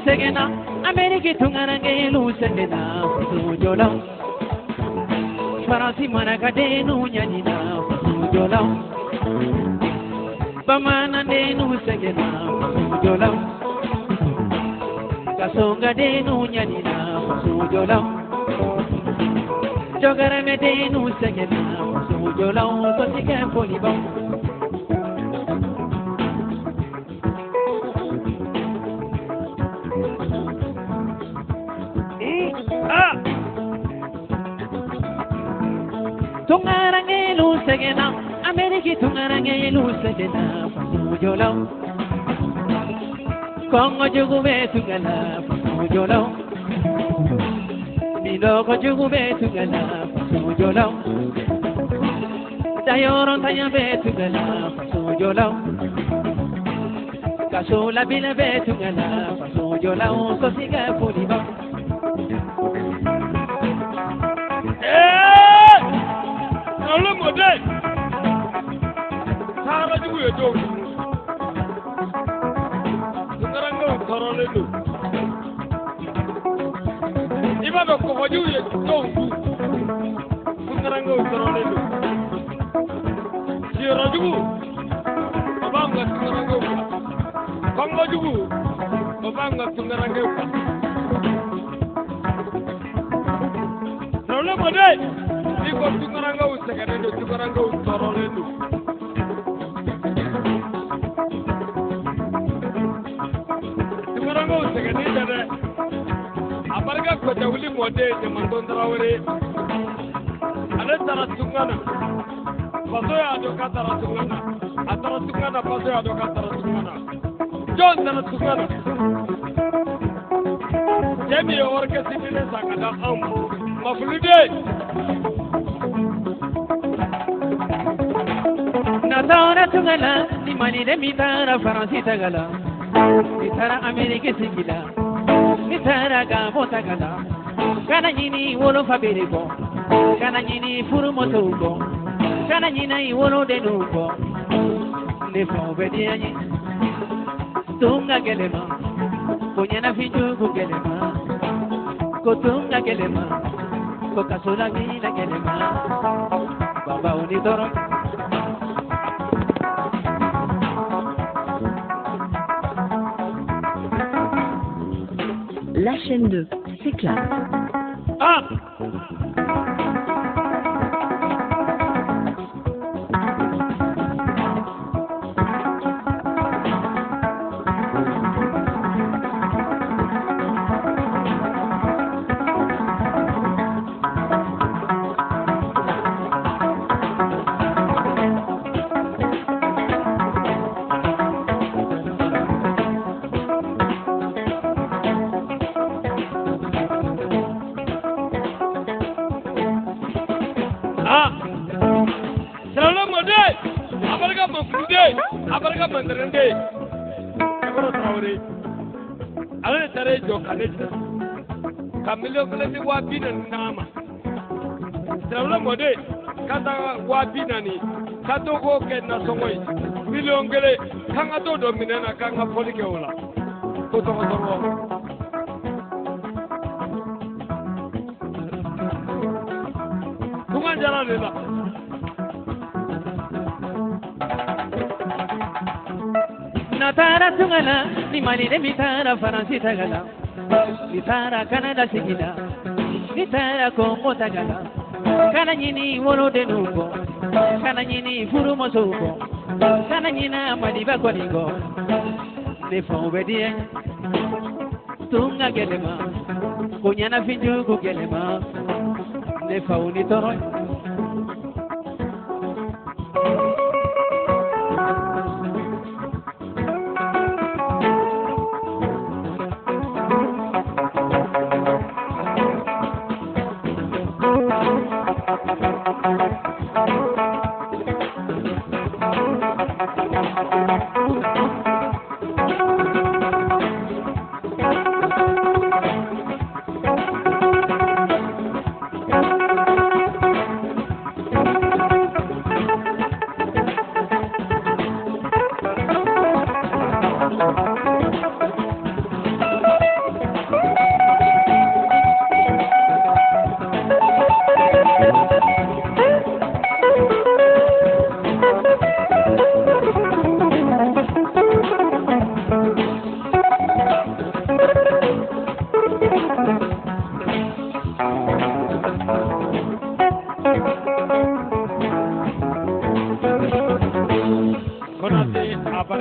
segena Ameriki tungarange lu segena Jola Farasi manakade nu nyanyina Jola Bamana de nu segena Jola Kasonga de nu nyanyina Jola Jogara me de nu segena Jola so tige polibon Tungarange lu segena Ameriki tungarange lu segena Jola Kongo jugu be tungala Jola Miloko jugu be tungala Jola Dayoron tanya be tungala Jola Kasola bila be tungala Jola so siga poliba Hello, Model. Sarah, you will do. Tungarango, Torolendo. Even if you don't do Tungarango, Torolendo. Shiraju, Obanga Tungarango. Kongoju, Obanga Tungarango. Hello, Model. Iko Tungarango sekanendo Tungarango Torolendo. Tungarango sekanendo abarga kwata wuli mode de mandondrawre ale tara tungana paso ya do katara tungana atara tungana paso ya do katara tungana John tara tungana Jemi orke sibile sakada am maflude Natara tungala ni mani de mitara Faransi tagala mitara Amerika singila mitara Gabo tagala kana nyini wolo fabiriko kana nyini furu motuko kana nyina wolo denuko nefo bediani tunga gelema konyana fijugu gelema kotunga gelema kokasula gina gelema baba unidoro La chaîne 2, c'est classe. Ah abarga mandarende abaro trawre ale tare jo kaneta kamilo kele wa bina nama trawla mode kata wa bina ni kato ko ke na songoi million gele kanga to do minena kanga polike ola ko to kuma jara lela Natara tungala ni mani de mitara Faransi tagala mitara Canada singila mitara Congo tagala kana nyini wolo denuko kana nyini furu mosuko kana nyina madiba koligo nefo bedie tunga gelema kunyana fijugu gelema nefa unitoro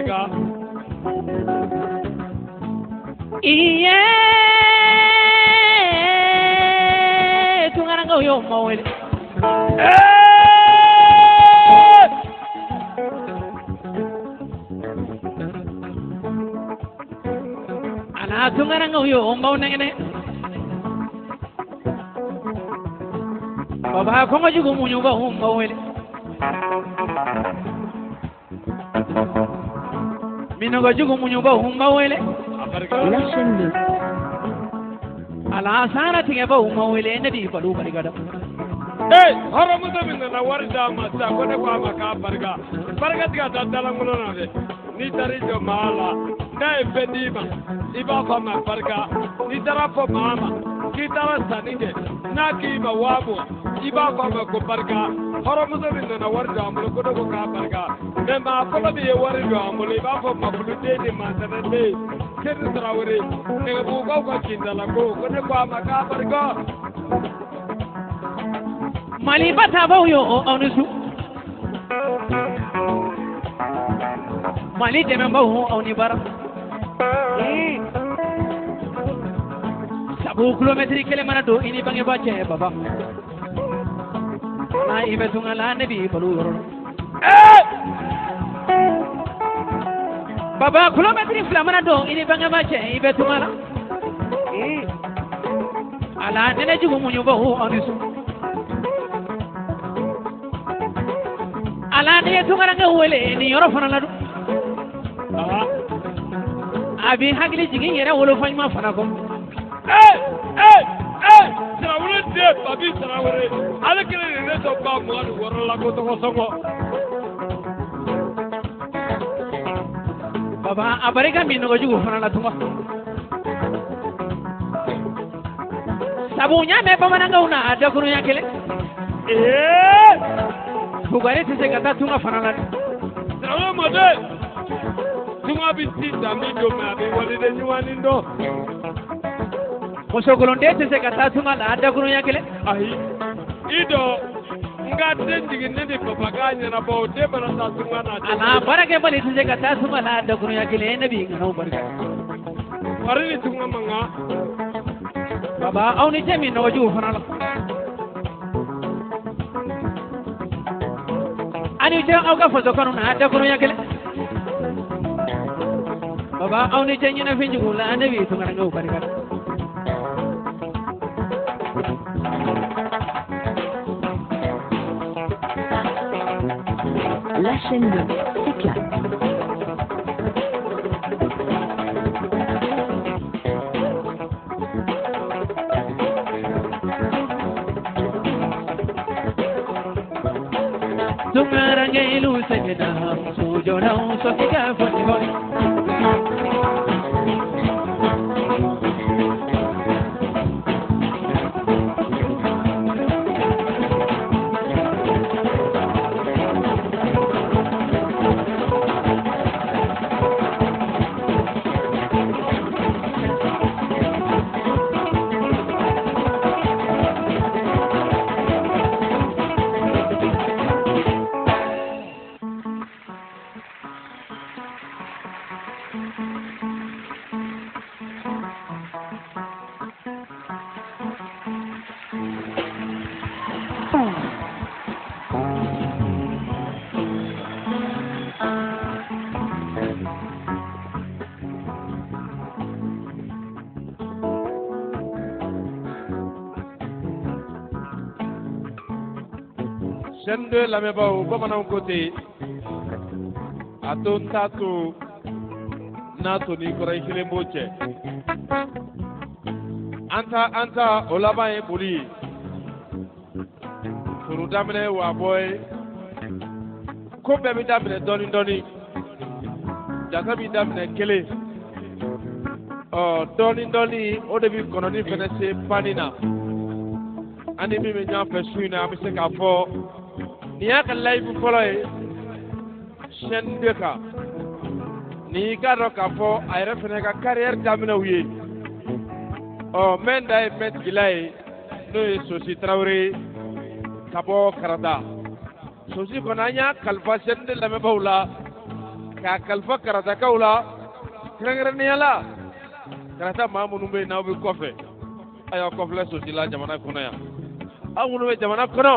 barika iye tungana yo mawele ana tungana yo mawne baba ko majugo munyu ba mawele minogo jugo munyu ba mawele La chaîne 2. ala sana tinge ba mawele nabi balu barigada horo mudo min na warda ma sa ko ne ko ma ka barga tiga da dala ngono na de ni tari jo mala na e fedima iba fa ma barga ni tara fo mama ki tara sanide na ki ma wabo iba fa ma ko barga horo mudo min na warda mo ko do ko ka barga ne ma ko be warda mo iba fa ma bulu de ni ma sa de kedu trawre ne bu ko ko kindala ko ne ko ma ka barga mali bata ba yo onusu mali deme ba ho oni bara sabu kilometri kele mana do ini bange ba che baba na ibe tunga la nabi balu yoro baba kilometri fla mana do ini bange ba che ibe tunga la ala nene jugo munyu ba ho onusu ala ne tungara nga wole ni yoro fana la do abi hagli jigi yere wolo fanyma fana ko Traore de babi traore ala kele ne to ba mo adu woro la ko to ko songo baba abarega min no jugo fana la tunga sabu nya me bamana nga una ada kunu ya kele bugare tise kata tunga fana la traore mode tunga bi tita mi do ma bi wali de nyuani ndo Mosogolon de tise kata tunga la ada kunu ya kele ahi ido nga de jigi ne de papaganya na bo de bana sa tunga na ana barake bali tise kata tunga la ada kunu ya kele nabi ngau barka wari ni tunga manga baba awni jemi no jugo fana la ani je au ka foto kanu na ada kunu ya kele baba awni je nyina finji gula nabi tunga ngau barka La chaîne 2 s'éclate. Tungara ngelu segeda sujo na so kika foni foni chaîne 2 lamɛnbaaw bamananw ko ten a to n t'a to n'a to n'i kɔrɔ i kelen b'o cɛ an ta o laban ye boli ye foro daminɛ wa bɔ ye ko bɛɛ bɛ daminɛ dɔɔni dɔɔni jata bɛ daminɛ kelen dɔɔni dɔɔni o de bɛ kɔnɔni fɛnɛ se pani na an ni min bɛ ɲɔgɔn fɛ su in na an bɛ se k'a fɔ nin y'a ka layifu fɔlɔ ye chaîne 2 kan nin y'i k'a dɔn k'a fɔ a yɛrɛ fɛnɛ ka carrière daminɛw ye mɛn da ye mɛn tigila ye n'o ye Sosi Tarawele ka bɔ Karata Sosi kɔni an y'a kalifa chaîne 2 lamɛnbaaw la k'a kalifa karatakaw la kɛrɛnkɛrɛnnenya la karata maa minnu bɛ yen n'aw bɛ kɔfɛ a y'aw kɔfilɛ sosi la jamana kɔnɔ yan aw minnu bɛ jamana kɔnɔ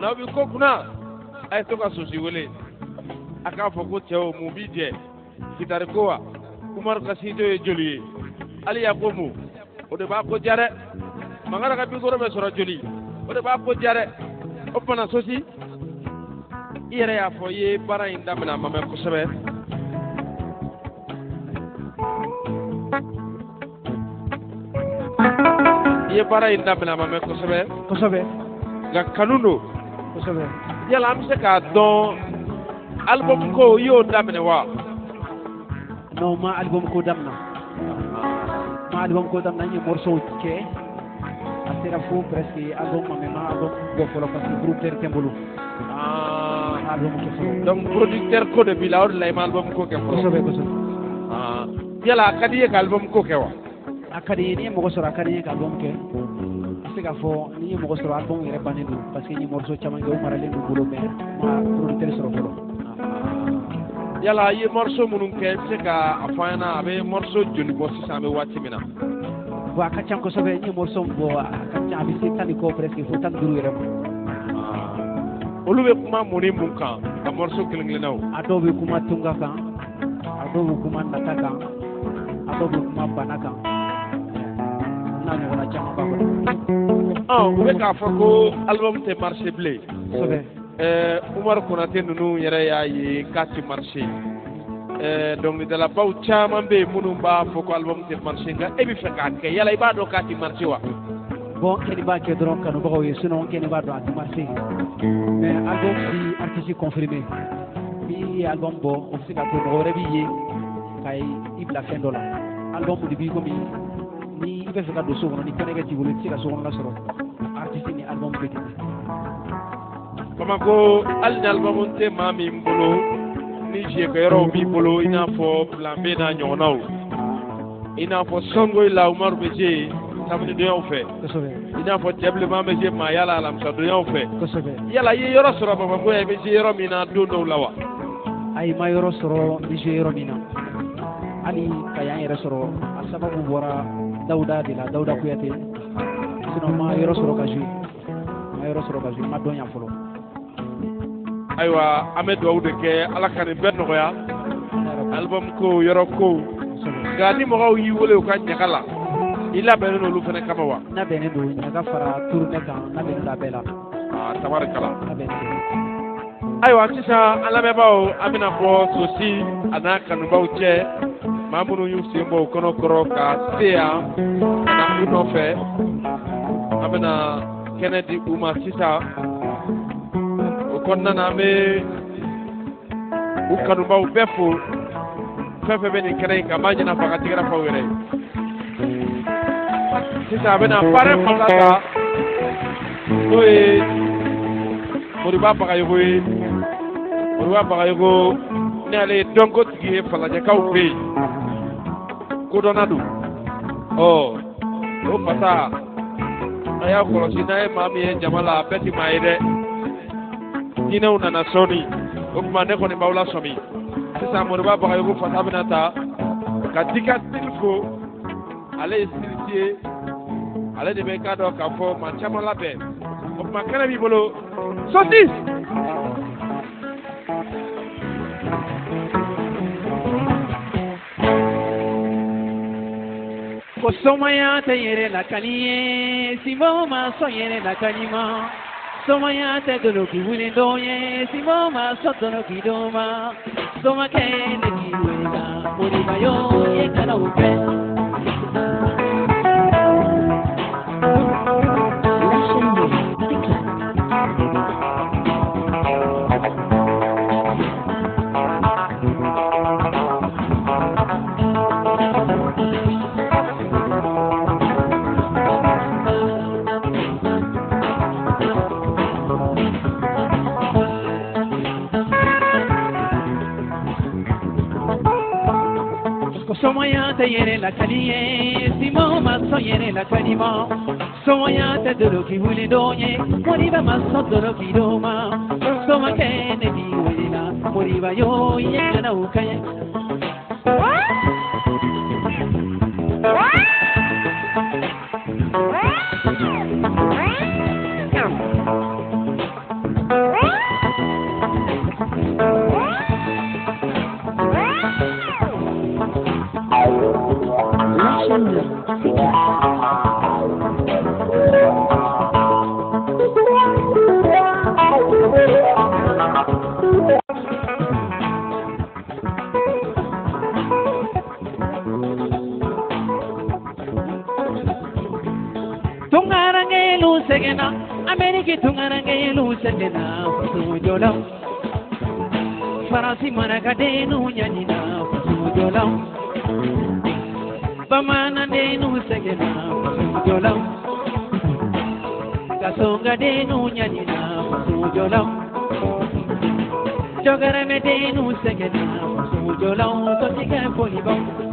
n'aw bɛ ko kunna a ye to ka sosi wele a k'a fɔ ko cɛw mun b'i jɛ gitari ko wa Umaru Kasido ye joli ye ali Yakubu o de b'a ko diya dɛ Mangara ka bikoro bɛ sɔrɔ joli o de b'a ko diya dɛ o tuma na sosi i yɛrɛ y'a fɔ i ye baara in daminɛ a ma mɛn kosɛbɛ i ye baara in daminɛ a ma mɛn kosɛbɛ nka kanu don yala an bɛ se k'a dɔn album ko i y'o daminɛ wa non ma album ko daminɛ n ye morceau kɛ a sera fo presque album ma mɛn ma album bɔ fɔlɔ parce que producteur tɛ n bolo album kɛ fɔlɔ donc producteur ko de b'i la o de la i ma album ko kɛ fɔlɔ kosɛbɛ yala a ka di i ye ka album ko kɛ wa a ka di n ye n'i ye mɔgɔ sɔrɔ a ka di n ye ka album kɛ a se k'a fɔ n'i ye mɔgɔ sɔrɔ album yɛrɛ bannen don parce que n ye morceau caman kɛ o maralen don bolo mais ma producteur sɔrɔ fɔlɔ yala i ye morceau minnu kɛ i bɛ se k'a fɔ an ɲɛna a bɛ morceau joli bɔ sisan an bɛ waati min na bon a ka ca kosɛbɛ n ye morceau min bɔ a ka ca a bɛ se 10 ni kɔ presque fo 15 yɛrɛ ma olu bɛ kuma mun ni mun kan ka morceau kelen kelenna o a dɔw bɛ kuma tunga kan a dɔw bɛ kuma nata kan a dɔw bɛ kuma bana kan n'a ɲɔgɔnna caman b'a kɔnɔ u bɛ k'a fɔ ko album tɛ marché bilen kosɛbɛ Umaru Konate ninnu yɛrɛ y'a ye k'a tɛ marché dɔnkilidalabaw caman bɛ yen minnu b'a fɔ ko album tɛ marché nka e bɛ fɛ k'a kɛ yala i b'a dɔn k'a tɛ marché wa bon kɛnɛ b'a kɛ dɔrɔn kanubagaw ye sinon kɛnɛ b'a dɔn a tɛ marché mais album bi artiste confirmé n'i ye album bɔ o bɛ se ka to mɔgɔ wɛrɛ b'i ye ka i bila fɛn dɔ la album de b'i komi ni i bɛ fɛ ka don so kɔnɔ ni kɛnɛ kɛ t'i bolo i tɛ se ka so kɔnɔna sɔrɔ artiste ni album bɛ ten Bamako hali ni album tɛ maa min bolo ni siyɛkɛyɔrɔw b'i bolo i n'a fɔ Plan B n'a ɲɔgɔnnaw i n'a fɔ Songoyi la Umaru bɛ se samedonyaw fɛ i n'a fɔ Cɛ Bilenman bɛ se Mayala alamisadonyaw fɛ yala i ye yɔrɔ sɔrɔ Bamako yan i bɛ se yɔrɔ min na don dɔw la wa ayi ma yɔrɔ sɔrɔ n bɛ se yɔrɔ min na hali ka yan yɛrɛ sɔrɔ a sababu bɔra Dawuda de la Dawuda Kuyate sinon ma yɔrɔ sɔrɔ ka jouer ma dɔn yan fɔlɔ ayiwa an bɛ dugawu de kɛ Ala ka nin bɛɛ nɔgɔya album ko yɔrɔ ko nka ni mɔgɔw y'i wele u ka ɲaga la i labɛnnen don olu fana kama wa n labɛnnen don ɲaga fara tournée kan n labɛnnen don a bɛɛ la tabarikala ayiwa sisan an lamɛnbaaw an bɛna bɔ Sosi a n'a kanubaw cɛ maa minnu y'u sen bɔ u kɔnɔ kɔrɔ ka se yan ka na u nɔfɛ an bɛna kɛnɛ di u ma sisan o kɔnɔna na an bɛ u kanubaw bɛɛ fo fɛn fɛn bɛ nin kɛnɛ in kan an b'a ɲɛna fɔ a ka tigɛra faw yɛrɛ sisan a bɛna baara fanga ta n'o ye Moriba Bagayogo ye Moriba Bagayogo ne ale ye dɔnko tigi ye falajɛkaw fɛ yen kodɔnna don o fasa a y'a kɔlɔsi n'a ye maa min ye jama la a bɛɛ ti maa ye dɛ diinɛw nana sɔɔni o tuma ne kɔni b'aw la sɔmi sisan Moriba Bagayogo fasa bɛna ta ka Dika Style fo ale ye stilisi ye ale de bɛ k'a dɔn k'a fɔ maa caman labɛn o tuma kɛnɛ b'i bolo Sosi. Ko somaya tɛ yɛrɛ la kani ye Simbo ma sɔn yɛrɛ la kani ma somaya tɛ doloki wuli dɔn ye Simbo ma sɔn doloki dɔn ma somakɛ ne k'i wele la Moriba yo ye kana o fɛ. Somoya te yere la kaniye, Simbo ma sɔn yere la kanima. Somoya te doloki wuli dɔn ye, Moriba ma sɔn doloki dɔn ma. Somakɛ ne b'i wele la, Moriba yo yekana ukaya. La chaîne 2 s'éclate. Tungarangelu segena, Ameriki tungarangelu segena, Fasujola. Farasi manakadenu nyanyina, Fasujola. Bamana denu segena, Fasujola. Kasonga denu nyanyina, Fasujola. Jogarame denu segena, Fasujola. Totika polibon.